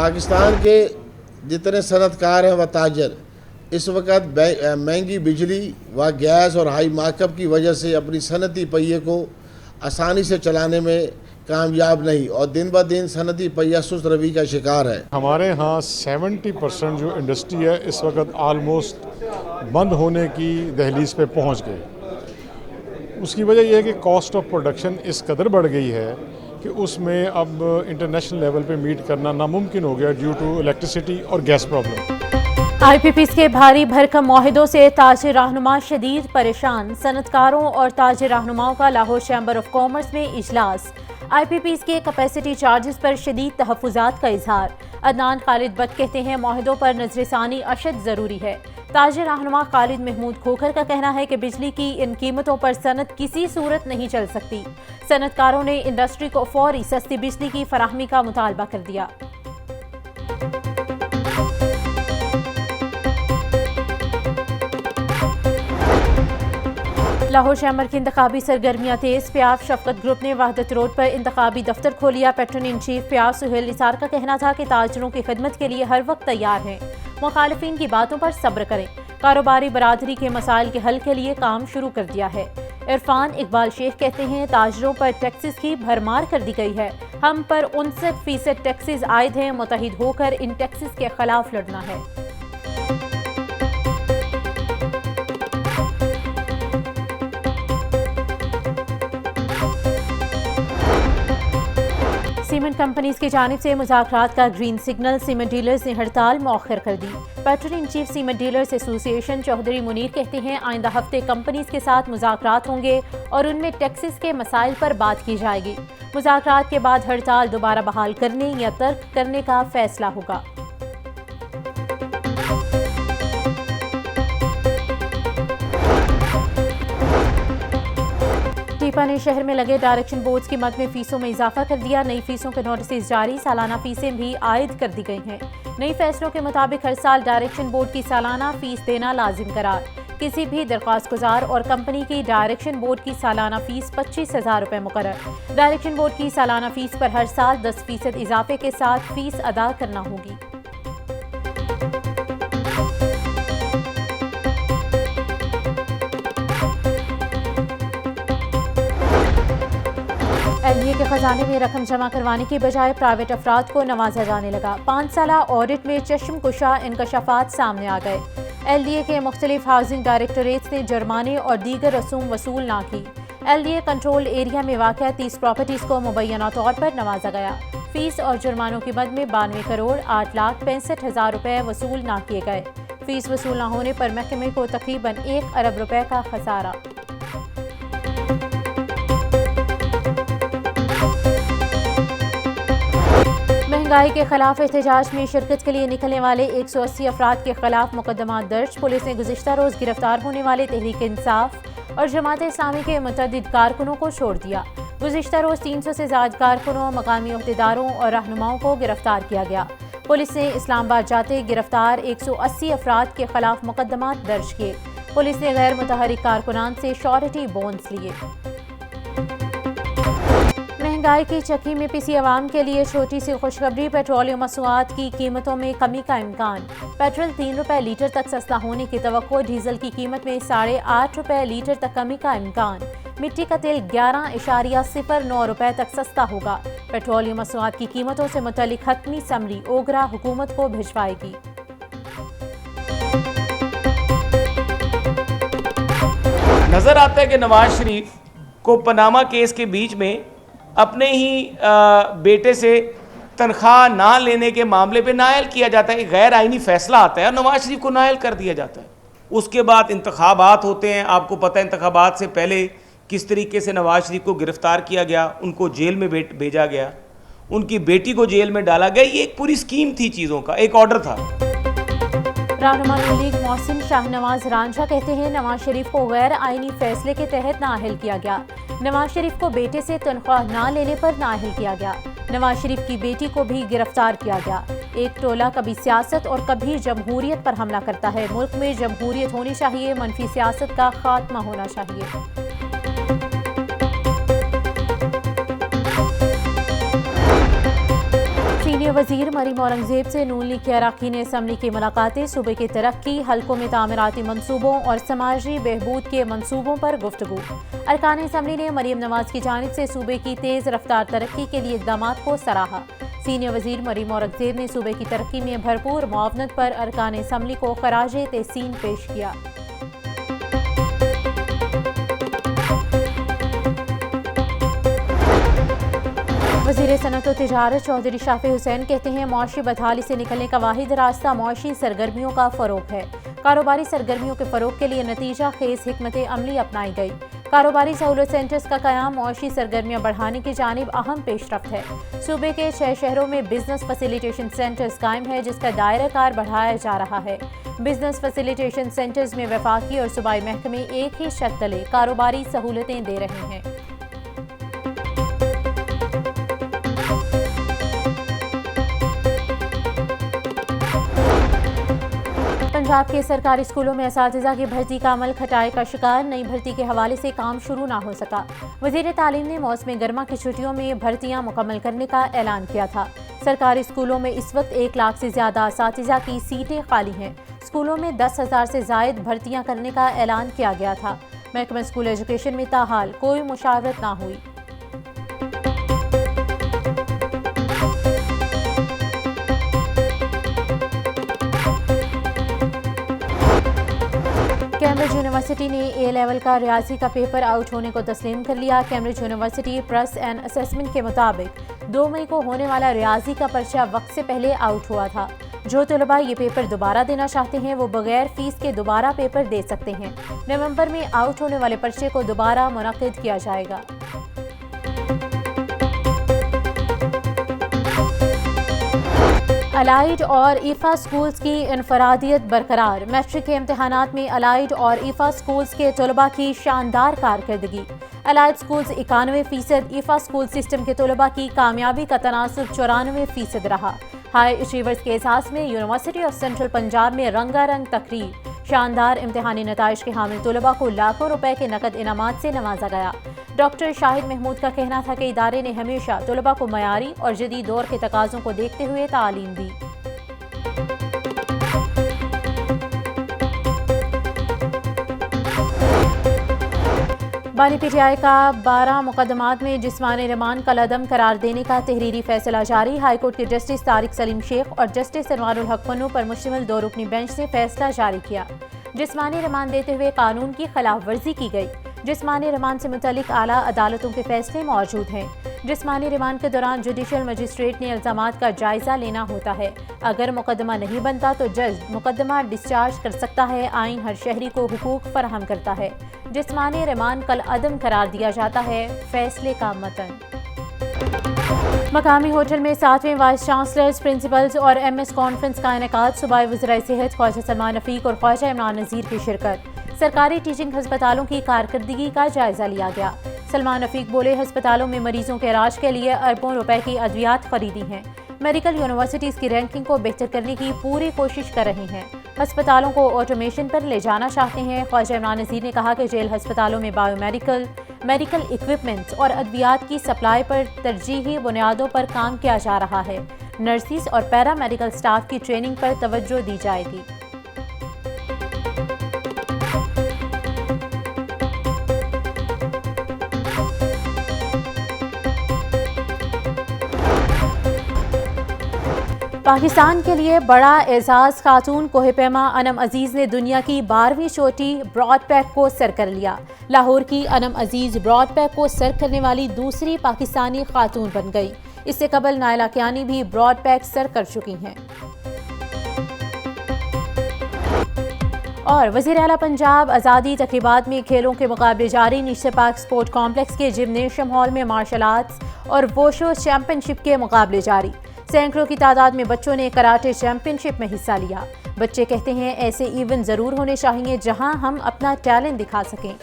पाकिस्तान के जितने सनतकार हैं व ताजर इस वक्त महंगी बिजली व गैस और हाई मार्कअप की वजह से अपनी सनती पहिए को आसानी से चलाने में कामयाब नहीं और दिन ब दिन सनती पहिया सुस्त रवि का शिकार है। हमारे यहाँ 70% जो इंडस्ट्री है इस वक्त आलमोस्ट बंद होने की दहलीज पे पहुँच गई। उसकी वजह यह है कि कॉस्ट ऑफ प्रोडक्शन इस कदर बढ़ गई है कि उसमें अब इंटरनेशनल लेवल पे मीट करना नामुमकिन हो गया ड्यू टू इलेक्ट्रिसिटी और गैस प्रॉब्लम। IPPs के भारी भरकम मुआहिदों से ताजिर रहनुमा शदीद परेशान। सनतकारों और ताजिर रहनुमाओं का लाहौर चैम्बर ऑफ कॉमर्स में इजलास। IPPs के कैपेसिटी चार्जेस पर शदीद तहफ़्फ़ुज़ात का इजहार। अदनान खालिद बट कहते हैं मुआहिदों पर नजरसानी अशद ज़रूरी है। ताजिर रहनुमा खालिद महमूद खोखर का कहना है कि बिजली की इन कीमतों पर सनत किसी सूरत नहीं चल सकती। सनतकारों ने इंडस्ट्री को फौरी सस्ती बिजली की फराहमी का मुतालबा कर दिया। लाहौर चैम्बर की इंतखाबी सरगर्मियां तेज। प्याफ शफकत ग्रुप ने वहदत रोड पर इंतखाबी दफ्तर खोलिया। पेट्रोन इन चीफ प्याफ सुहेल निसार का कहना था कि ताजरों की खिदमत के लिए हर वक्त तैयार हैं। मुखालिफिन की बातों पर सब्र करें। कारोबारी बरादरी के मसाइल के हल के लिए काम शुरू कर दिया है। इरफान इकबाल शेख कहते हैं ताजरों पर टैक्सेस की भरमार कर दी गई है। हम पर 59% टैक्सेस आयद हैं। मुतहिद होकर इन टैक्सेस के खिलाफ लड़ना है। सीमेंट कंपनीज की जानिब से मुज़ाकरात का ग्रीन सिग्नल। सीमेंट डीलर्स ने हड़ताल मौखर कर दी। Patron in chief cement dealers association Chaudhry Munir कहते हैं आइंदा हफ्ते कंपनीज के साथ मुज़ाकरात होंगे और उनमें टैक्सेस के मसाइल पर बात की जाएगी। मुज़ाकरात के बाद हड़ताल दोबारा बहाल करने या तर्क करने का फैसला होगा। टीपा ने शहर में लगे डायरेक्शन बोर्ड्स की मद में फीसों में इजाफा कर दिया। नई फीसों के नोटिस जारी। सालाना फीसें भी आयद कर दी गई हैं। नई फैसलों के मुताबिक हर साल डायरेक्शन बोर्ड की सालाना फीस देना लाजिम करार। किसी भी दरख्वास्त गुजार और कंपनी की डायरेक्शन बोर्ड की सालाना फीस 25,000 रुपये मुकर्रर। डायरेक्शन बोर्ड की सालाना फीस पर हर साल 10% इजाफे के साथ फीस अदा करना होगी। LDA के खजाने में रकम जमा करवाने की बजाय प्राइवेट अफराद को नवाजा जाने लगा। 5 साला ऑडिट में चश्मकुशा इंकशाफात सामने आ गए। LDA के मुख्तलिफ हाउसिंग डायरेक्टरेट्स ने जुर्माने और दीगर रसूम वसूल ना की। LDA कंट्रोल एरिया में वाक़या 30 प्रॉपर्टीज को मुबैना तौर पर नवाजा गया। फीस और जुर्मानों की मद में 92 करोड़ 8,65,000 रुपये वसूल ना किए गए। फीस वसूल न होने पर महकमे को तकरीबन 1 अरब रुपए का खसारा। महंगाई के खिलाफ एहतजाज में शिरकत के लिए निकलने वाले 180 अफराद के खिलाफ मुकदमा दर्ज। पुलिस ने गुज़िश्ता रोज गिरफ्तार होने वाले तहरीक इंसाफ और जमात इस्लामी के मुतअद्दिद कारकुनों को छोड़ दिया। गुज़िश्ता रोज 300 से ज़्यादा कारकुनों, मकामी अहदेदारों और रहनुमाओं को गिरफ्तार किया गया। पुलिस ने इस्लामाबाद जाते गिरफ्तार 180 अफराद के खिलाफ मुकदमा दर्ज किए। पुलिस ने गैर मुतहरिक कारकुनान से श्योरिटी बॉन्ड्स लिए। महंगाई की चक्की में पिसी आवाम के लिए छोटी सी खुशखबरी। पेट्रोलियम मसनूआत की कीमतों में कमी का इम्कान। पेट्रोल 3 रुपए लीटर तक सस्ता होने की तवक्को। डीजल की कीमत में 8.5 रुपए लीटर तक कमी का इम्कान। मिट्टी का तेल 11.09 रुपए तक सस्ता होगा। पेट्रोलियम मसनूआत की कीमतों से मुतल्लिक हतमी समरी ओगरा हुकूमत को भिजवाएगी। नजर आता है कि नवाज शरीफ को पनामा केस के बीच में अपने ही बेटे से तनख्वाह ना लेने के मामले पे नायल किया जाता है। गैर आइनी फैसला आता है और नवाज शरीफ को नायल कर दिया जाता है। उसके बाद इंतखाबात होते हैं। आपको पता है इंतखाबात से पहले किस तरीके से नवाज शरीफ को गिरफ्तार किया गया, उनको जेल में भेजा गया, उनकी बेटी को जेल में डाला गया। ये एक पूरी स्कीम थी, चीज़ों का एक ऑर्डर था। रहनुमा लीग मोहसिन शाहनवाज रांझा कहते हैं नवाज शरीफ को गैर आइनी फैसले के तहत नाअहल किया गया। नवाज शरीफ को बेटे से तनख्वाह ना लेने पर नाअहल किया गया। नवाज शरीफ की बेटी को भी गिरफ्तार किया गया। एक टोला कभी सियासत और कभी जमहूरियत पर हमला करता है। मुल्क में जमहूरियत होनी चाहिए, मनफी सियासत का खात्मा होना चाहिए। सीनियर वजीर मरीम औरंगजेब से नून लीग के अरकान असम्बली की मुलाकातें, सूबे की तरक्की, हल्कों में तामीराती मनसूबों और समाजी बहबूद के मनसूबों पर गुफ्तगू। अरकान असम्बली ने मरीम नवाज की जानिब से सूबे की तेज़ रफ्तार तरक्की के लिए इक़दामात को सराहा। सीनियर वजीर मरीम औरंगजेब ने सूबे की तरक्की में भरपूर मुआवनत पर अरकान असम्बली को खराजे तहसीन पेश किया। वज़ीर सनअत व तिजारत चौधरी शाफी हुसैन कहते हैं, मुआशी बदहाली से निकलने का वाहिद रास्ता मुआशी सरगर्मियों का फ़रोग़ है। कारोबारी सरगर्मियों के फ़रोग़ के लिए नतीजा खेज़ हिकमत अमली अपनाई गई। कारोबारी सहूलत सेंटर्स का क़याम मुआशी सरगर्मियाँ बढ़ाने की जानिब अहम पेशरफ्त है। सूबे के 6 शहरों में बिजनेस फैसिलिटेशन सेंटर्स कायम है, जिसका दायरा कार बढ़ाया जा रहा है। बिजनेस फैसिलिटेशन सेंटर्स में वफाकी और सूबाई महकमे एक ही छत तले कारोबारी सहूलतें दे रहे हैं। पंजाब के सरकारी स्कूलों में असातिज़ा की भर्ती का अमल खटाई का शिकार, नई भर्ती के हवाले से काम शुरू ना हो सका। वज़ीर तालीम ने मौसम गर्मा की छुट्टियों में भर्तियां मुकम्मल करने का ऐलान किया था। सरकारी स्कूलों में इस वक्त 1 लाख से ज़्यादा असातिज़ा की सीटें खाली हैं। स्कूलों में 10,000 से ज़ायद भर्तियां करने का ऐलान किया गया था। महकमा स्कूल एजुकेशन में ताहाल कोई मुशावरत ना हुई। कैम्ब्रिज यूनिवर्सिटी ने ए लेवल का रियाजी का पेपर आउट होने को तस्लीम कर लिया। Cambridge university press and assessment के मुताबिक 2 मई को होने वाला रियाजी का पर्चा वक्त से पहले आउट हुआ था। जो तलबा ये पेपर दोबारा देना चाहते हैं वो बगैर फीस के दोबारा पेपर दे सकते हैं। नवंबर में आउट होने वाले पर्चे को दोबारा मुनक्किद किया जाएगा। अलाइड और ईफा स्कूल्स की इनफरादियत बरकरार। मैट्रिक के इम्तहानात में अलाइड और ईफा स्कूल्स के तलबा की शानदार कारकर्दगी। अलाइड स्कूल्स 91%, ईफा स्कूल सिस्टम के तलबा की कामयाबी का तनासुब 94% रहा। हाई अचीवर्स के एहसास में यूनिवर्सिटी ऑफ सेंट्रल पंजाब में रंगारंग तकरीब। शानदार इम्तहानी नताइज के हामिल तलबा को लाखों रुपए के नकद इनामात से नवाजा गया। डॉक्टर शाहिद महमूद का कहना था कि इदारे ने हमेशा तलबा को मयारी और जदीद दौर के तकाज़ों को देखते हुए तालीम दी। बानी पीटीआई का 12 मुकदमात में जिस्मानी रिमांड कलअदम करार देने का तहरीरी फैसला जारी। हाईकोर्ट के जस्टिस तारिक सलीम शेख और जस्टिस अनवारुल हक पन्नू पर मुश्तमिल 2 रुकनी बेंच ने फैसला जारी किया। जिस्मानी रिमांड देते हुए कानून की खिलाफ वर्जी की गई। जिस्मानी रिमांड से मुतल्लिक आला अदालतों के फैसले मौजूद हैं। जिस्मानी रिमांड के दौरान जुडिशल मजिस्ट्रेट ने इल्जामात का जायजा लेना होता है। अगर मुकदमा नहीं बनता तो जज मुकदमा डिस्चार्ज कर सकता है। आइन हर शहरी को हुकूक फराहम करता है। जिस्मानी रिमांड कल अदम करार दिया जाता है। फैसले का मतन। मकामी होटल में 7वें वाइस चांसलर्स, प्रिंसिपल्स और MS कॉन्फ्रेंस का इनेकाद। सूबाई वज़ीर सेहत ख्वाजा सलमान रफीक और ख्वाजा इमरान नज़ीर की शिरकत। सरकारी टीचिंग हस्पतालों की कारकर्दगी का जायजा लिया गया। सलमान रफीक बोले, हस्पतालों में मरीजों के इलाज के लिए अरबों रुपए की अद्वियात खरीदी हैं। मेडिकल यूनिवर्सिटीज़ की रैंकिंग को बेहतर करने की पूरी कोशिश कर रही हैं। अस्पतालों को ऑटोमेशन पर ले जाना चाहते हैं। ख्वाजा इमरान नज़ीर ने कहा कि जेल अस्पतालों में बायोमेडिकल, मेडिकल इक्विपमेंट्स और अद्वियात की सप्लाई पर तरजीही बुनियादों पर काम किया जा रहा है। नर्सिस और पैरा मेडिकल स्टाफ की ट्रेनिंग पर तवज्जो दी जाएगी। पाकिस्तान के लिए बड़ा एजाज़। खातून कोहपेमा अनम अजीज़ ने दुनिया की 12वीं चोटी ब्रॉडपैक को सर कर लिया। लाहौर की अनम अजीज़ ब्रॉडपैक को सर करने वाली दूसरी पाकिस्तानी खातून बन गई। इससे कबल नायला कियानी भी ब्रॉडपैक सर कर चुकी हैं। और वज़ीर आला पंजाब आज़ादी तकरीबात में खेलों के मुकाबले जारी। निश्चित पार्क स्पोर्ट कॉम्प्लेक्स के जिम्नेशियम हॉल में मार्शल आर्ट्स और वोशो चैंपियनशिप के मुकाबले जारी। सैकड़ों की तादाद में बच्चों ने कराटे चैंपियनशिप में हिस्सा लिया। बच्चे कहते हैं ऐसे इवेंट ज़रूर होने चाहिए जहां हम अपना टैलेंट दिखा सकें।